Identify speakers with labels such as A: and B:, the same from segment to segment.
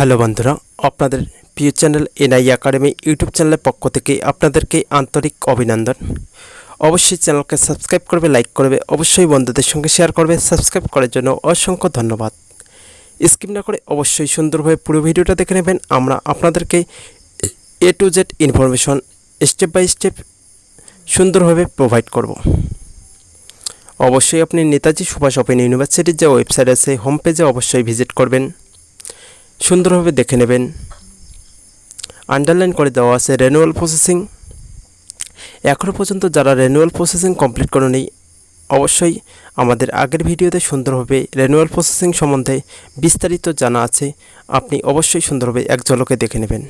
A: Hello বন্ধুরা, আপনাদের প্রিয় চ্যানেল এনআই একাডেমি ইউটিউব চ্যানেলের পক্ষ থেকে আপনাদেরকে আন্তরিক অভিনন্দন। অবশ্যই চ্যানেলকে সাবস্ক্রাইব করবে, লাইক করবে, অবশ্যই বন্ধুদের সঙ্গে শেয়ার করবে। সাবস্ক্রাইব করার জন্য অসংখ্য ধন্যবাদ। স্কিপ না করে অবশ্যই সুন্দরভাবে পুরো ভিডিওটা দেখে নেবেন। আমরা আপনাদেরকে A to Z information step by step সুন্দরভাবে প্রোভাইড করব। অবশ্যই আপনি নেতাজি সুভাষ ওপেন ইউনিভার্সিটির যে ওয়েবসাইট আছে হোম পেজে অবশ্যই ভিজিট করবেন, সুন্দরভাবে দেখে নেবেন। আন্ডারলাইন করে দেওয়া আছে রেনুয়াল প্রসেসিং। এখনও পর্যন্ত যারা রেনুয়াল প্রসেসিং কমপ্লিট করেনি, অবশ্যই আমাদের আগের ভিডিওতে সুন্দরভাবে রেনুয়াল প্রসেসিং সম্বন্ধে বিস্তারিত জানা আছে, আপনি অবশ্যই সুন্দরভাবে এক ঝলকে দেখে নেবেন।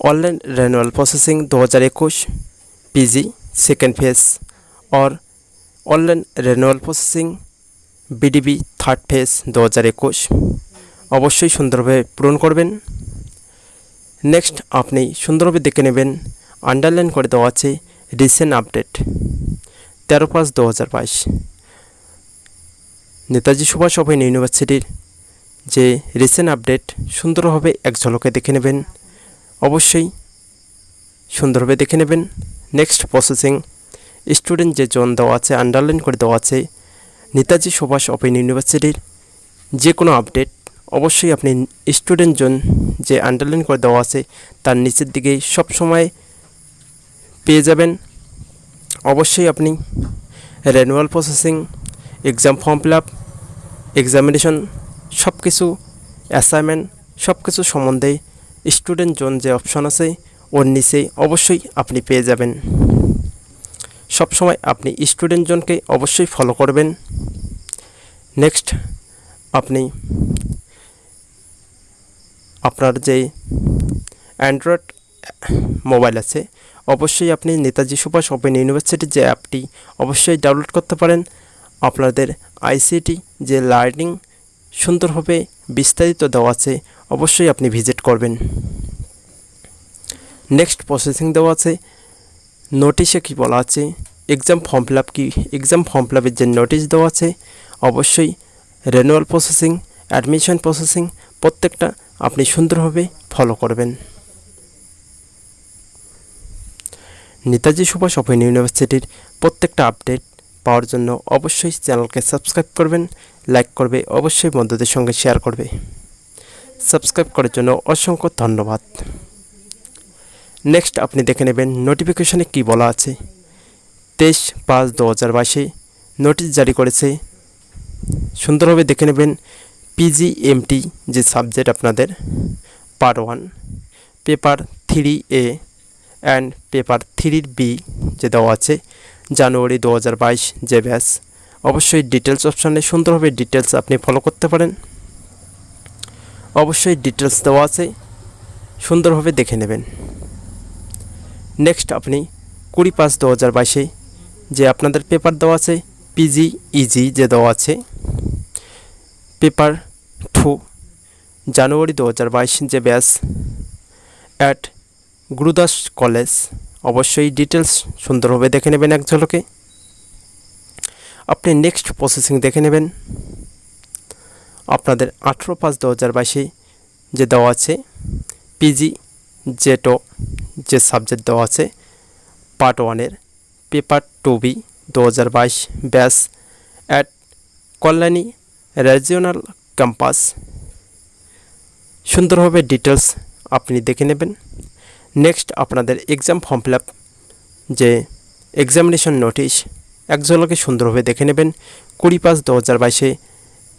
A: Online renewal processing 2021 PG second phase और online renewal processing BDB third phase 2021 অবশ্যই সুন্দরভাবে পূরণ করবেন। নেক্সট আপনি সুন্দরভাবে দেখে নেবেন, আন্ডারলাইন করে দেওয়া আছে recent update 13/5/2022 Netaji Subhash open ইউনিভার্সিটির যে রিসেন্ট আপডেট সুন্দরভাবে এক ঝলকে দেখে নেবেন, অবশ্যই সুন্দরভাবে দেখে নেবেন। নেক্সট প্রসেসিং স্টুডেন্ট যে জোন দেওয়া আছে আন্ডারলাইন করে দেওয়া আছে নেতাজি সুভাষ ওপেন ইউনিভার্সিটির যে কোনো আপডেট অবশ্যই আপনি স্টুডেন্ট জোন যে আন্ডারলাইন করে দেওয়া আছে তার নিচের দিকে সব সময় পেয়ে যাবেন। অবশ্যই আপনি renewal processing, exam form fill up, examination সব কিছু, অ্যাসাইনমেন্ট সব কিছু সম্বন্ধে স্টুডেন্ট জোন যে অপশন আছে ওর নিচে অবশ্যই আপনি পেয়ে যাবেন। সব সময় আপনি স্টুডেন্ট জোনকে অবশ্যই ফলো করবেন। নেক্সট আপনি আপনার যে অ্যান্ড্রয়েড মোবাইল আছে অবশ্যই আপনি নেতাজি সুভাষ ওপেন ইউনিভার্সিটির যে অ্যাপটি অবশ্যই ডাউনলোড করতে পারেন। আপনাদের আইসিটি যে লার্নিং সুন্দরভাবে বিস্তারিত দেওয়া আছে অবশ্যই আপনি ভিজিট করবেন। নেক্সট প্রসেসিং দেওয়া আছে নোটিশে কি বলা আছে, এক্সাম ফর্ম ফিল আপ কি, এক্সাম ফর্ম ফিল আপের যে নোটিশ দেওয়া আছে অবশ্যই রেনুয়াল প্রসেসিং, অ্যাডমিশন প্রসেসিং প্রত্যেকটা আপনি সুন্দরভাবে ফলো করবেন। নেতাজি সুভাষ ওপেন ইউনিভার্সিটির প্রত্যেকটা আপডেট পাওয়ার জন্য অবশ্যই চ্যানেলকে সাবস্ক্রাইব করবেন, লাইক করবে, অবশ্যই বন্ধুদের সঙ্গে শেয়ার করবে। সাবস্ক্রাইব করার জন্য অসংখ্য ধন্যবাদ। নেক্সট আপনি দেখে নেবেন নোটিফিকেশনে কি বলা আছে। 23/5/2022 নোটিশ জারি করেছে, সুন্দরভাবে দেখে নেবেন। পিজিএমটি যে সাবজেক্ট আপনাদের part 1 paper 3A and paper 3B যে দেওয়া আছে জানুয়ারি 2022 যে ব্যাচ, অবশ্যই ডিটেলস অপশানে সুন্দরভাবে ডিটেলস আপনি ফলো করতে পারেন। অবশ্যই ডিটেলস দেওয়া আছে, সুন্দরভাবে দেখে নেবেন। নেক্সট আপনি 20/5/2022 যে আপনাদের পেপার দেওয়া আছে পিজিইজি যে দেওয়া আছে পেপার 2 জানুয়ারি 2022 যে ব্যাচ অ্যাট গুরুদাস কলেজ, অবশ্যই ডিটেলস সুন্দরভাবে দেখে নেবেন এক ঝলকে। আপনি নেক্সট প্রসেসিং দেখে নেবেন আপনাদের 18/5/2022 যে দেওয়া আছে পিজি জেটো যে সাবজেক্ট দেওয়া আছে পার্ট 1-এর paper 2B 2022 batch at Kalyani regional campus, সুন্দরভাবে ডিটেলস আপনি দেখে নেবেন। নেক্সট আপনাদের এক্সাম ফর্ম ফিল আপ যে এক্সামিনেশন নোটিশ এক ঝলকে সুন্দরভাবে দেখে নেবেন। 20/5/2022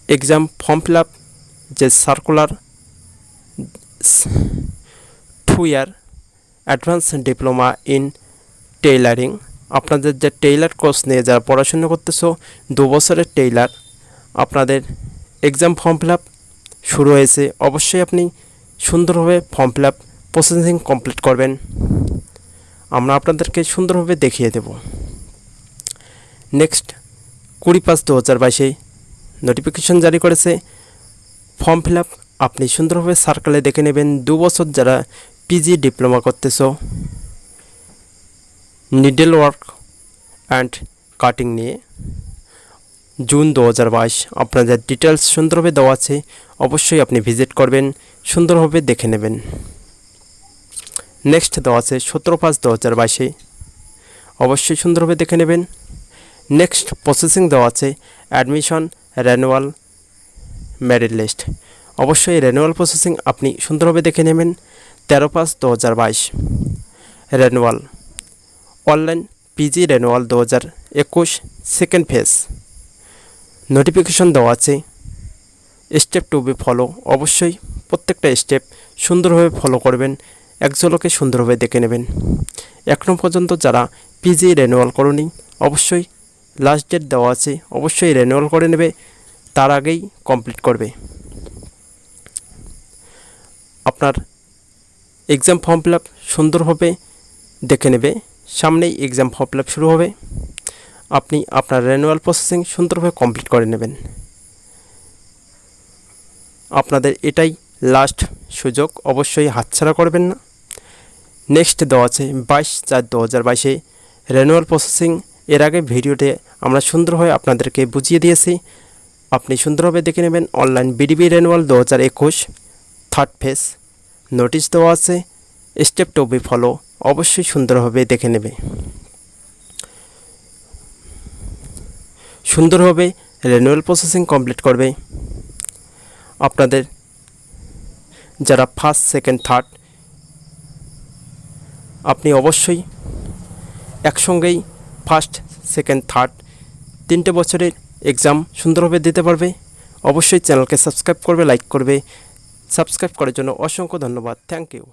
A: এক্সাম ফর্ম ফিল আপ যে circular 2 year advance diploma in tailoring, আপনাদের যে টেইলার কোর্স নিয়ে যারা পড়াশোনা করতেছো 2 বছরের টেইলার, আপনাদের এক্সাম ফর্ম ফিল আপ শুরু হয়েছে। অবশ্যই আপনি সুন্দরভাবে form fill up processing complete করবেন, আমরা আপনাদেরকে সুন্দরভাবে দেখিয়ে দেব। নেক্সট 20/5/2022 নোটিফিকেশন জারি করেছে ফর্ম ফিল আপ আপনি সুন্দরভাবে সার্কেলে দেখে নেবেন। 2 বছর যারা পিজি ডিপ্লোমা করতেছো নিডল ওয়ার্ক অ্যান্ড কাটিং নিয়ে জুন 2022 আপনাদের ডিটেলস সুন্দরভাবে দেওয়া আছে, অবশ্যই আপনি ভিজিট করবেন, সুন্দরভাবে দেখে নেবেন। নেক্সট দেওয়া আছে 17/5/2022, অবশ্যই সুন্দরভাবে দেখে নেবেন। নেক্সট প্রসেসিং দেওয়া আছে অ্যাডমিশন রেনুয়াল মেরিট লিস্ট, অবশ্যই রেনুয়াল প্রসেসিং আপনি সুন্দরভাবে দেখে নেবেন। 13/5/2022 renewal online PG renewal 2021 second phase notification দেওয়া আছে, স্টেপ টু বি ফলো, অবশ্যই প্রত্যেকটা স্টেপ সুন্দরভাবে ফলো করবেন, এক ঝলকে সুন্দরভাবে দেখে নেবেন। এখনও পর্যন্ত যারা পিজি রেনুয়াল করনি, অবশ্যই লাস্ট ডেট দেওয়া আছে, অবশ্যই রেনুয়াল করে নেবে, তার আগেই কমপ্লিট করবে। আপনার এক্সাম ফর্ম ফিল আপ সুন্দরভাবে দেখে নেবে, সামনেই এক্সাম ফর্ম ফিল আপ শুরু হবে, আপনি আপনার রেনুয়াল প্রসেসিং সুন্দরভাবে কমপ্লিট করে নেবেন। আপনাদের এটাই লাস্ট সুযোগ, অবশ্যই হাতছাড়া করবেন না। নেক্সট দেওয়া আছে 22/4/2022 রেনুয়াল প্রসেসিং। এর আগে ভিডিওতে আমরা সুন্দরভাবে আপনাদেরকে বুঝিয়ে দিয়েছি, আপনি সুন্দরভাবে দেখে নেবেন। Online BDB renewal 2021 third phase notice দেওয়া আছে, স্টেপ টু বি ফলো, অবশ্যই সুন্দরভাবে দেখে নেবে। সুন্দরভাবে রেনুয়াল প্রসেসিং কমপ্লিট করবে। আপনাদের যারা ফার্স্ট সেকেন্ড থার্ড, আপনি অবশ্যই একসঙ্গেই ফার্স্ট সেকেন্ড থার্ড 3টে বছরের এক্সাম সুন্দরভাবে দিতে পারবে। অবশ্যই চ্যানেলকে সাবস্ক্রাইব করবে, লাইক করবে। সাবস্ক্রাইব করার জন্য অসংখ্য ধন্যবাদ, থ্যাংক ইউ।